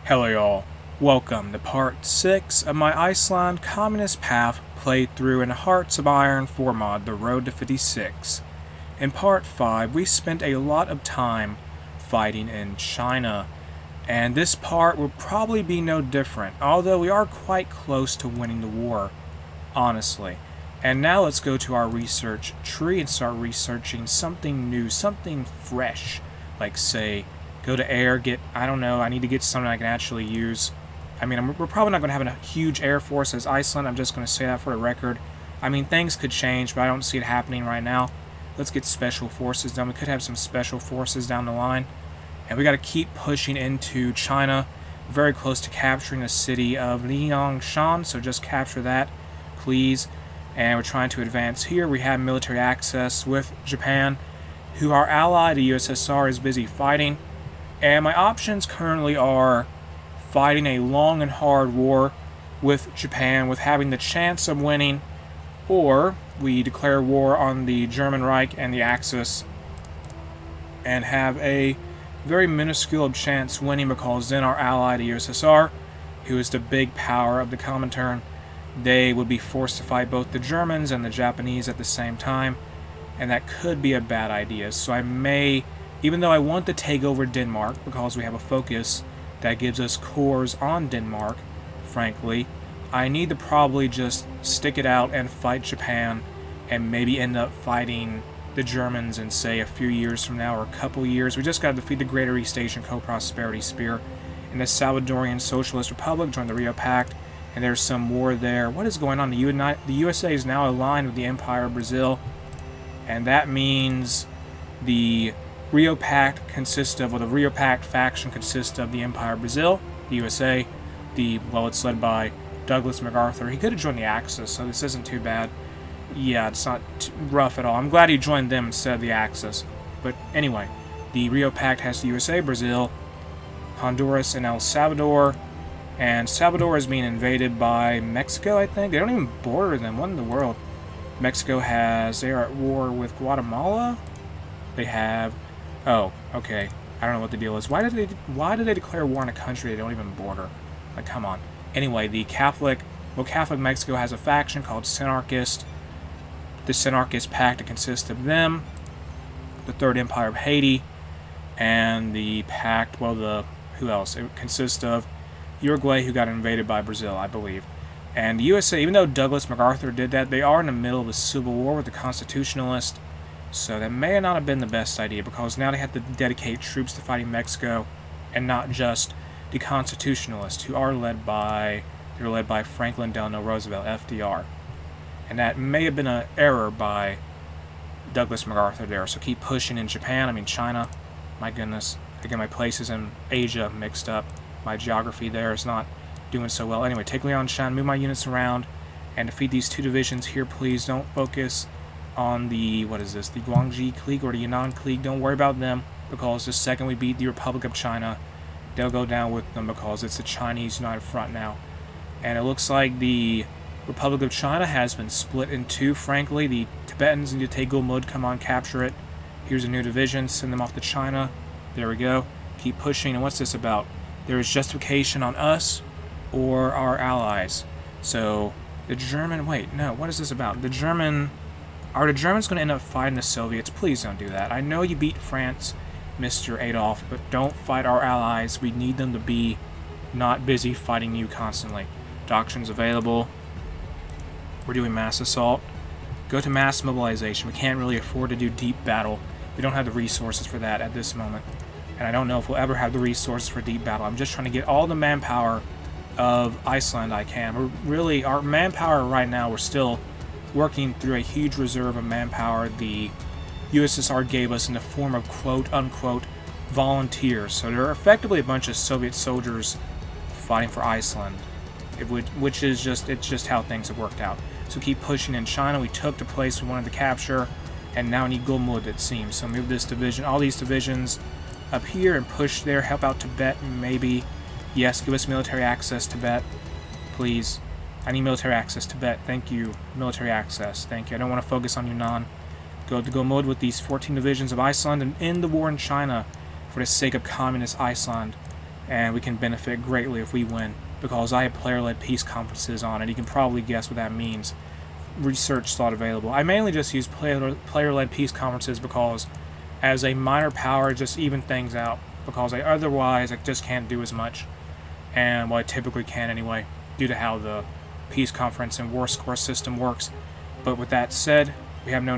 Hello y'all, welcome to part 6 of my Iceland Communist Path playthrough in Hearts of Iron 4 mod, The Road to 56. In part 5, we spent a lot of time fighting in China, and this part will probably be no different, although we are quite close to winning the war, honestly. And now let's go to our research tree and start researching something new, something fresh, like say, go to air, I need to get something I can actually use. We're probably not going to have a huge air force as Iceland, I'm just going to say that for the record. Things could change, but I don't see it happening right now. Let's get special forces done. We could have some special forces down the line. And we got to keep pushing into China, very close to capturing the city of Liangshan, so just capture that, please. And we're trying to advance here. We have military access with Japan, who our ally, the USSR, is busy fighting. And my options currently are fighting a long and hard war with Japan with having the chance of winning, or we declare war on the German Reich and the Axis and have a very minuscule chance winning, because then our ally, the USSR, who is the big power of the Comintern, they would be forced to fight both the Germans and the Japanese at the same time, and that could be a bad idea. So I may, even though I want to take over Denmark because we have a focus that gives us cores on Denmark, frankly, I need to probably just stick it out and fight Japan and maybe end up fighting the Germans in, say, a few years from now or a couple years. We just got to defeat the Greater East Asian Co-Prosperity Spear, and the Salvadorian Socialist Republic joined the Rio Pact, and there's some war there. What is going on? The USA is now aligned with the Empire of Brazil, and that means the Rio Pact the Rio Pact faction consists of the Empire of Brazil, the USA, it's led by Douglas MacArthur. He could have joined the Axis, so this isn't too bad. Yeah, it's not rough at all. I'm glad he joined them instead of the Axis. But anyway, the Rio Pact has the USA, Brazil, Honduras, and El Salvador. And Salvador is being invaded by Mexico, I think. They don't even border them. What in the world? They are at war with Guatemala. They have... Oh, okay. I don't know what the deal is. Why did they declare war on a country they don't even border? Like, come on. Anyway, Catholic Mexico has a faction called Synarchist. The Synarchist Pact, it consists of them, the Third Empire of Haiti, and the Pact, who else? It consists of Uruguay, who got invaded by Brazil, I believe. And the USA, even though Douglas MacArthur did that, they are in the middle of a civil war with the Constitutionalists, so that may not have been the best idea, because now they have to dedicate troops to fighting Mexico, and not just the Constitutionalists, who are led by Franklin Delano Roosevelt, FDR. And that may have been an error by Douglas MacArthur there. So keep pushing in China. My goodness. I get my places in Asia mixed up. My geography there is not doing so well. Anyway, take Liangshan, move my units around, and defeat these two divisions here, please. Don't focus on the Guangxi clique or the Yunnan clique. Don't worry about them, because the second we beat the Republic of China, they'll go down with them, because it's the Chinese United Front now. And it looks like the Republic of China has been split in two, frankly. The Tibetans need to take Gulmud, come on, capture it. Here's a new division, send them off to China. There we go. Keep pushing, and what's this about? There is justification on us or our allies. So, the German, what is this about? Are the Germans going to end up fighting the Soviets? Please don't do that. I know you beat France, Mr. Adolf, but don't fight our allies. We need them to be not busy fighting you constantly. Doctrines available. We're doing mass assault. Go to mass mobilization. We can't really afford to do deep battle. We don't have the resources for that at this moment. And I don't know if we'll ever have the resources for deep battle. I'm just trying to get all the manpower of Iceland I can. Our manpower right now, we're still working through a huge reserve of manpower the USSR gave us in the form of quote-unquote volunteers. So they're effectively a bunch of Soviet soldiers fighting for Iceland, which is just how things have worked out. So keep pushing in China. We took the place we wanted to capture, and now we need Gulmud, it seems. So move this division, all these divisions up here and push there. Help out Tibet, maybe. Yes, give us military access, Tibet. Please. I need military access, Tibet. Thank you. Military access. Thank you. I don't want to focus on Yunnan. Go to Gulmud with these 14 divisions of Iceland and end the war in China for the sake of communist Iceland. and we can benefit greatly if we win, because I have player-led peace conferences on, and you can probably guess what that means. Research slot available. I mainly just use player-led peace conferences because as a minor power, just even things out, because otherwise I just can't do as much, and well, I typically can anyway, due to how the peace conference and war score system works. But with that said, we have no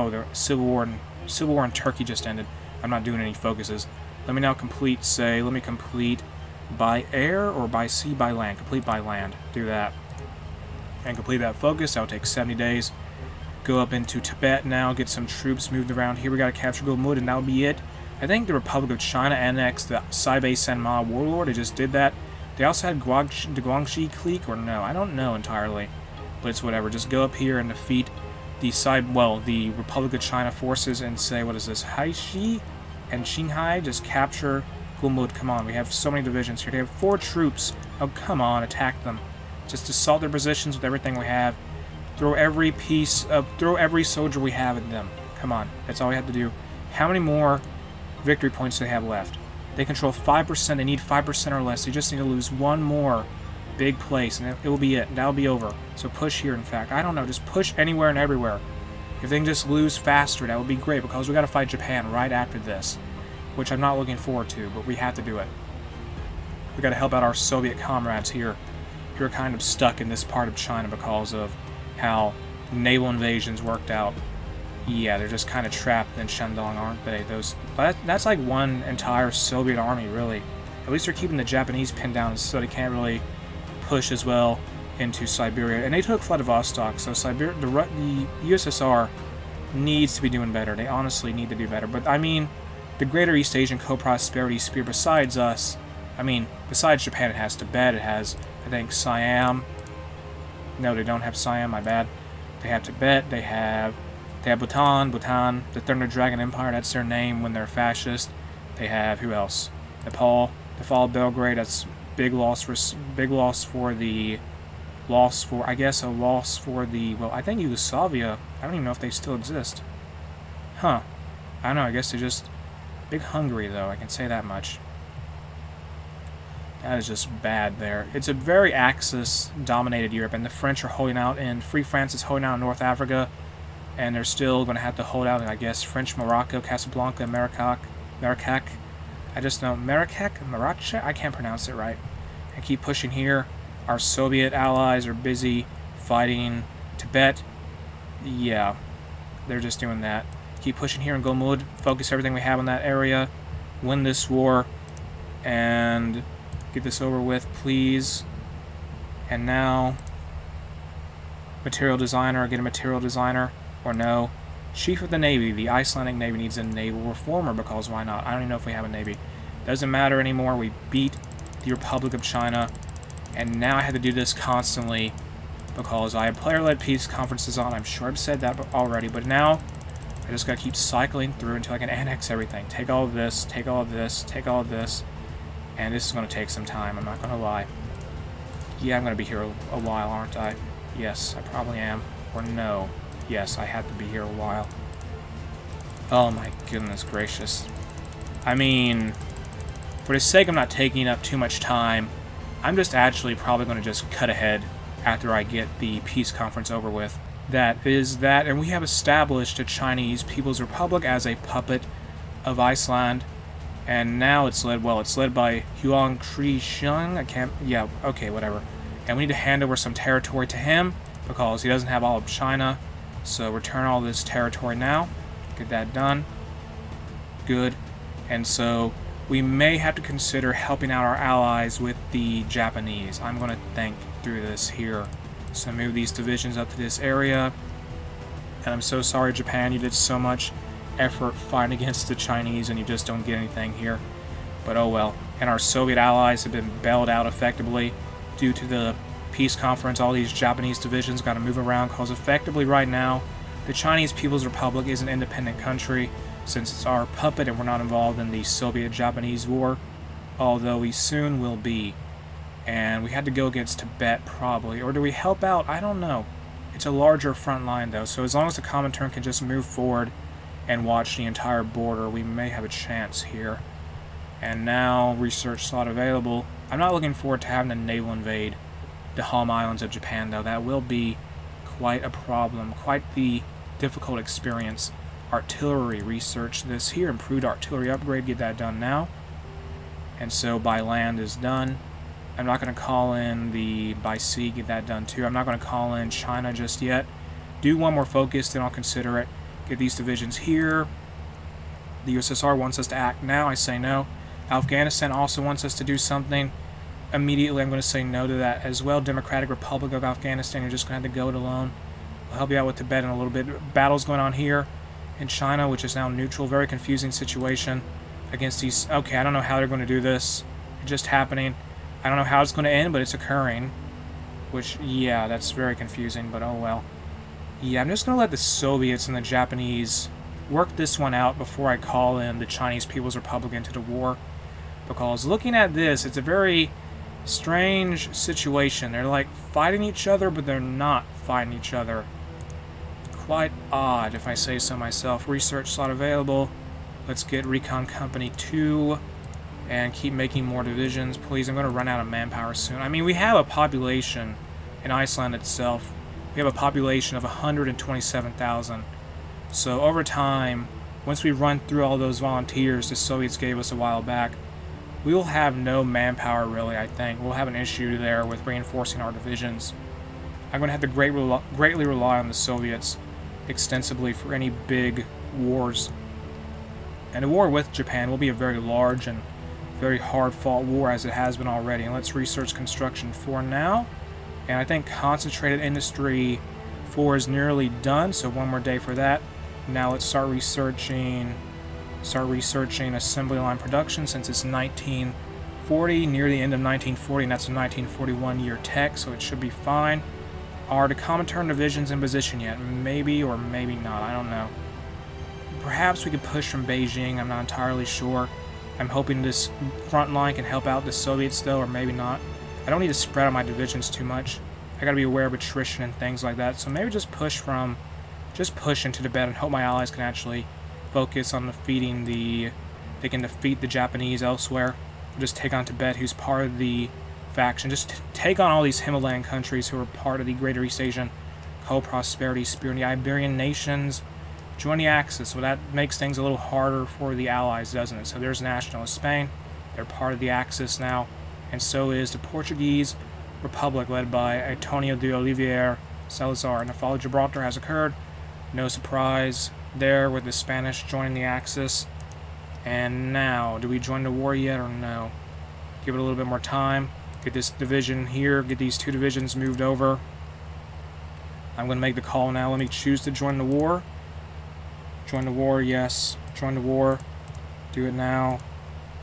the civil war in Turkey just ended. I'm not doing any focuses. Let me now complete, let me complete by air or by sea, by land. Complete by land. Do that. And complete that focus. That'll take 70 days. Go up into Tibet now, get some troops moved around here. We gotta capture Gulmud, and that'll be it. I think the Republic of China annexed the Saibei Senma warlord. They just did that. They also had the Guangxi clique, or no, I don't know entirely. But it's whatever. Just go up here and defeat the the Republic of China forces and say, what is this, Haishi and Qinghai? Just capture Gulmud. Come on, we have so many divisions here. They have 4 troops. Oh, come on, attack them. Just assault their positions with everything we have. Throw every soldier we have at them. Come on, that's all we have to do. How many more victory points do they have left? They control 5%. They need 5% or less. They just need to lose one more big place, and it will be it. That'll be over. So push here, in fact. I don't know, just push anywhere and everywhere. If they can just lose faster, that would be great, because we got to fight Japan right after this, which I'm not looking forward to, but we have to do it. We got to help out our Soviet comrades here, who are kind of stuck in this part of China because of how naval invasions worked out. Yeah, they're just kind of trapped in Shandong, aren't they? That's like one entire Soviet army, really. At least they're keeping the Japanese pinned down so they can't really push as well into Siberia. And they took Vladivostok, so the USSR needs to be doing better. They honestly need to do better. But, I mean, the Greater East Asian Co-Prosperity Sphere, besides us, I mean, besides Japan, it has Tibet, it has, I think, Siam. No, they don't have Siam, my bad. They have Tibet, they have Bhutan, the Thunder Dragon Empire, that's their name when they're fascist. They have, who else? Nepal, the fall of Belgrade, that's big loss for well, I think Yugoslavia. I don't even know if they still exist. Huh. I don't know, I guess they're just big Hungary, though, I can say that much. That is just bad there. It's a very Axis-dominated Europe, and the French are holding out, and Free France is holding out in North Africa, and they're still going to have to hold out in, I guess, French Morocco, Casablanca, Marrakech. I just know Marrakech? I can't pronounce it right. And keep pushing here. Our Soviet allies are busy fighting Tibet. Yeah, they're just doing that. Keep pushing here in Gulmud. Focus everything we have on that area. Win this war. And get this over with, please. And now, material designer. Get a material designer. Or no. Chief of the Navy. The Icelandic Navy needs a naval reformer, because why not? I don't even know if we have a navy. Doesn't matter anymore. We beat the Republic of China. And now I had to do this constantly because I have player-led peace conferences on. I'm sure I've said that already, but now I just gotta keep cycling through until I can annex everything. Take all of this, take all of this, take all of this. And this is gonna take some time, I'm not gonna lie. Yeah, I'm gonna be here a while, aren't I? Yes, I probably am. Or no. Yes, I have to be here a while. Oh my goodness gracious. I mean, for the sake of not taking up too much time, I'm just actually probably going to just cut ahead after I get the peace conference over with. That is that, and we have established the Chinese People's Republic as a puppet of Iceland, and now it's led by Huang Krisheng. Yeah, okay, whatever. And we need to hand over some territory to him, because he doesn't have all of China, so return all this territory now. Get that done. Good. And so we may have to consider helping out our allies with the Japanese. I'm going to think through this here. So move these divisions up to this area. And I'm so sorry, Japan, you did so much effort fighting against the Chinese and you just don't get anything here. But oh well. And our Soviet allies have been bailed out effectively due to the peace conference. All these Japanese divisions got to move around, because effectively right now the Chinese People's Republic is an independent country, since it's our puppet and we're not involved in the Soviet-Japanese war, although we soon will be. And we had to go against Tibet, probably. Or do we help out? I don't know. It's a larger front line, though, so as long as the Comintern can just move forward and watch the entire border, we may have a chance here. And now, research slot available. I'm not looking forward to having a naval invade the home islands of Japan, though. That will be quite a problem, quite the difficult experience. Artillery, research this here. Improved artillery upgrade, get that done now. And so by land is done. I'm not going to call in the by sea, get that done too. I'm not going to call in China just yet. Do one more focus, then I'll consider it. Get these divisions here. The USSR wants us to act now, I say no. Afghanistan also wants us to do something. Immediately I'm going to say no to that as well. Democratic Republic of Afghanistan, you're just going to have to go it alone. I'll help you out with Tibet in a little bit. Battles going on here in China, which is now neutral. Very confusing situation against these. Okay, I don't know how they're going to do this. It's just happening. I don't know how it's going to end, but it's occurring. Which, yeah, that's very confusing, but oh well. Yeah, I'm just going to let the Soviets and the Japanese work this one out before I call in the Chinese People's Republic into the war. Because looking at this, it's a very strange situation. They're like fighting each other, but they're not fighting each other. Quite odd, if I say so myself. Research slot available. Let's get Recon Company 2 and keep making more divisions. Please, I'm going to run out of manpower soon. I mean, we have a population in Iceland itself. We have a population of 127,000. So over time, once we run through all those volunteers the Soviets gave us a while back, we will have no manpower, really, I think. We'll have an issue there with reinforcing our divisions. I'm going to have to greatly rely on the Soviets extensively for any big wars. And a war with Japan will be a very large and very hard-fought war, as it has been already. And let's research construction 4 now. And I think concentrated industry 4 is nearly done, so one more day for that. Now let's start researching assembly line production, since it's 1940, near the end of 1940, and that's a 1941 year tech, so it should be fine. Are the Comintern divisions in position yet? Maybe or maybe not, I don't know. Perhaps we could push from Beijing, I'm not entirely sure. I'm hoping this front line can help out the Soviets though, or maybe not. I don't need to spread out my divisions too much. I gotta be aware of attrition and things like that, so maybe just push into Tibet and hope my allies can actually focus on defeating they can defeat the Japanese elsewhere. Just take on Tibet, who's part of the faction. Just take on all these Himalayan countries who are part of the Greater East Asian Co-Prosperity Sphere, and the Iberian nations. Join the Axis. Well, that makes things a little harder for the Allies, doesn't it? So there's Nationalist Spain. They're part of the Axis now. And so is the Portuguese Republic, led by Antonio de Oliveira Salazar. And the fall of Gibraltar has occurred. No surprise there with the Spanish joining the Axis. And now, do we join the war yet or no? Give it a little bit more time. Get this division here. Get these 2 divisions moved over. I'm going to make the call now. Let me choose to join the war. Join the war, yes. Join the war. Do it now.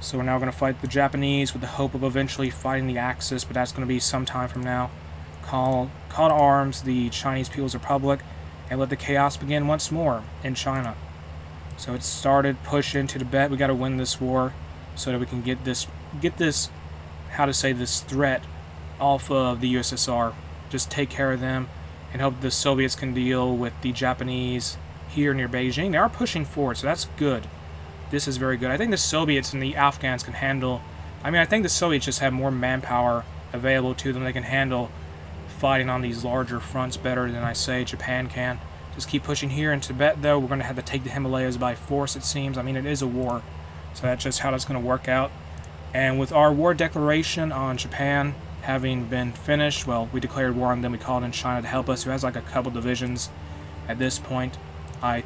So we're now going to fight the Japanese with the hope of eventually fighting the Axis, but that's going to be some time from now. Call to arms the Chinese People's Republic and let the chaos begin once more in China. So it started, push into Tibet. We got to win this war so that we can get this, this threat off of the USSR. Just take care of them and hope the Soviets can deal with the Japanese here near Beijing. They are pushing forward, so that's good. This is very good. I think the Soviets and the Afghans can handle... I think the Soviets just have more manpower available to them. They can handle fighting on these larger fronts better than, I say, Japan can. Just keep pushing here. In Tibet, though, we're going to have to take the Himalayas by force, it seems. It is a war, so that's just how that's going to work out. And with our war declaration on Japan having been finished, well, we declared war on them. We called in China to help us, who has like a couple divisions at this point. I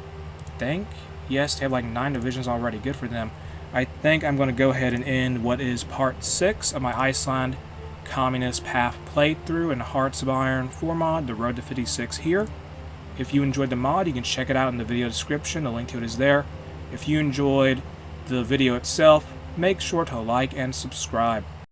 think, yes, they have like 9 divisions already. Good for them. I think I'm going to go ahead and end what is part 6 of my Iceland Communist Path playthrough in Hearts of Iron 4 mod, the Road to 56 here. If you enjoyed the mod, you can check it out in the video description. The link to it is there. If you enjoyed the video itself, make sure to like and subscribe.